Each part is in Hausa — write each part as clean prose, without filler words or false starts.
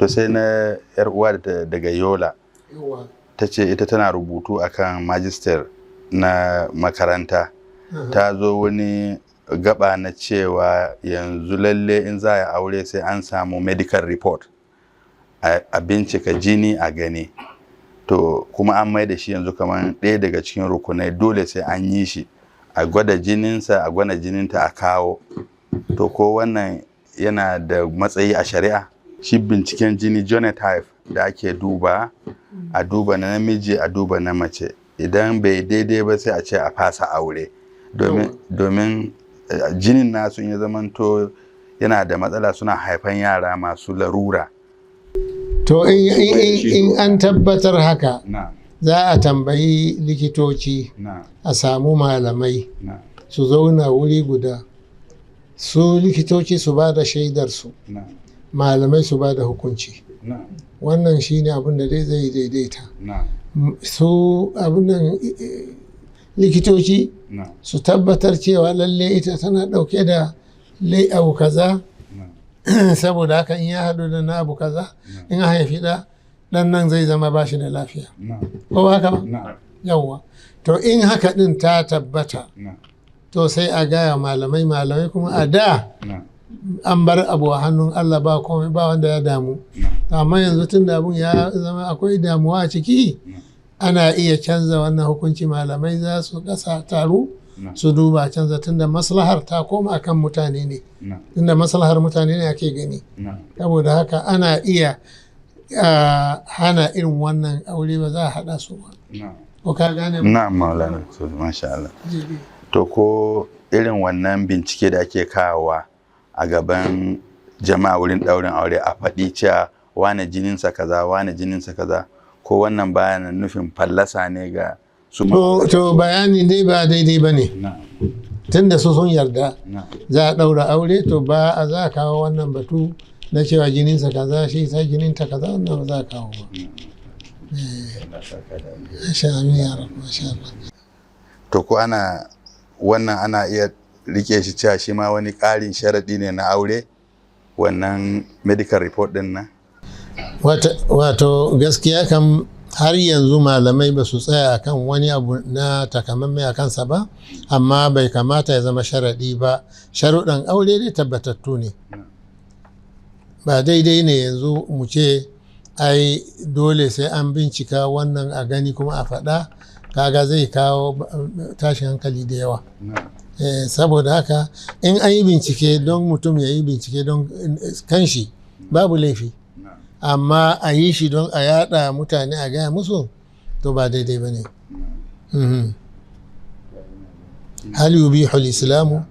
to sai na yar uwa daga Yola ta ce ita tana rubutu akan magister na makaranta. Ta zo wani gaba na cewa yanzu lalle in za a aure sai an samu medical report a bincika jini a gani, to kuma an mai da shi yanzu kamar ɗaya daga cikin rukunai, dole sai an yi shi, a gwada jininsa a gwada jininta a kawo. To ko wannan yana da matsayi a shari'a? Shi binciken jini genotype da ake duba, a duba na namiji a duba na mace, idan bai daidai ba sai a ce a fasa aure, domin jinin nasu ya zamanto yana da matsala, suna haifan yara masu larura. To in an tabbatar haka za a tambayi likitoci, a samu malamai su zauna wuri guda, su likitoci su ba da shaidarsu, malamai su ba da hukunci. Wannan shi ne abin da zai daidaita. Su abin nan likitoci su tabbatar cewa lalle ita tana ɗauke da abu kaza, saboda haka in ya haɗu da na abu kaza, in a haifi ɗan nan zai zama ba shi da lafiya. Ko haka ba? Yawwa. To in haka ɗin ta tabbata, to sai a gaya malamai kuma a da an bar abu a hannun Allah, ba komai, ba wanda ya damu. Amma yanzu tun da abun ya zama akwai damuwa a ciki, ana iya canza wannan hukunci. Malamai za su taru su duba canza, tunda maslahar ta koma kan mutane ne, tunda maslahar mutane ne ake gani. Saboda haka ana iya hana irin wannan aure, ba za a haɗa su ba. Ko ka gane ba? Na'am Maulana, masha Allah. To ko irin wannan bincike da ake kawowa a gaban jama'a wurin ɗaurin aure, a faɗi cewa wane jininsa kaza, wane jininsa kaza, ko wannan bayanan nufin fallasa ne ga su? To bayani dai ba daidai ba ne, tunda su sun yarda za a ɗaura aure, to ba a za a kawo wannan batu na cewa jininsa kaza, shi ta jininta kaza, wannan ba za a kawo ba. To ko wannan ana iya rike shi cewa shi ma wani ƙarin sharaɗi ne na aure, wannan medical report ɗin nan? Wato gaskiya kam har yanzu malamai ba su tsaya akan wani abu na takamaimai a kansa ba, amma bai kamata ya zama sharaɗi ba. Sharuɗan aure dai tabbatattu ne. Ba daidai ne yanzu mu ce ai dole sai an bincika wannan a gani kuma a faɗa, kaga zai kawo tashin hankali da yawa. Saboda haka in an yi bincike don mutum ya yi bincike don kanshi, babu laifi, amma a yi shi don a yada mutane a gaya musu, to ba daidai ba ne. hal yubihu al-islamu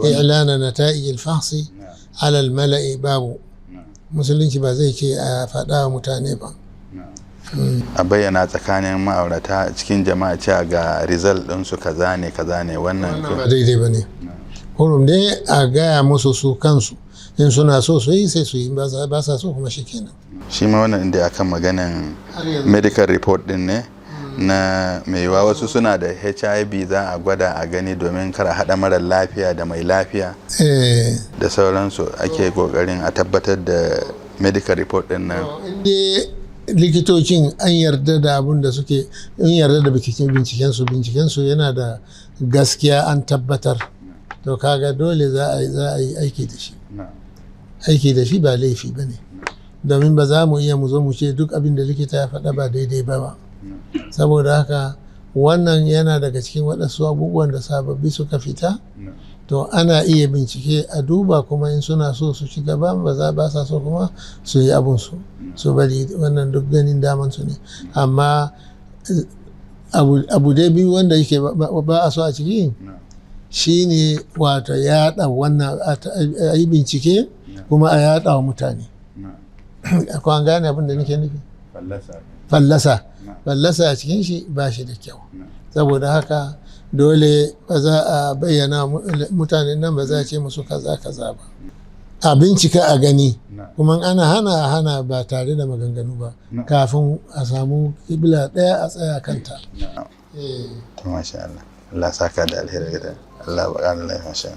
i'lana nata'ij al-fahsi ala al-mala'i, babu. Musulunci ba zai ce a faɗa wa mutane ba. A bayyana tsakanin ma'aurata cikin jama'a cewa ga result ɗinsu kaza ne, wannan ba daidai ba ne. Kurum dai a gaya musu su kansu, in suna so su yi sai su yi, ba sa so kuma shi kenan. Shi ma wannan inda akan maganin medical report din ne na mai yiwuwa wasu suna da HIV, za a gwada a gani domin kar a haɗa marar lafiya da mai lafiya da sauransu, ake kokarin a tabbatar da medical report din nan. Likitocin an yarda da abun da suke, in yarda da bincikensu yana da gaskiya, an tabbatar, to kaga dole za a yi aiki da shi. Aiki da shi ba laifi ba ne, domin ba za mu iya mu zo mu ce duk abin da likita ya faɗa ba daidai ba. Saboda haka wannan yana daga cikin waɗansu abubuwan da sababbi suka fita, to ana iya bincike a duba, kuma in suna so su ci gaba, ba sa so kuma su yi abunsu, su bari, wannan duk ganin daman su ne. Amma abu dai biyu wanda yake ba a so a ciki shine wato yaɗa wannan, a yi bincike kuma a yaɗa wa mutane. Akwai an gane abin da nake nufi? Fallasa a cikin shi ba shi da kyau. Saboda haka dole ba za a bayyana mutanen nan, ba za a ce musu kaza ba. A bincika a gani, kuma ana hana ba tare da maganganu ba, kafin a samu kibla ɗaya a tsaya kanta. Masha Allah. Allah saka da alheri. Allah ba ƙara lafiya.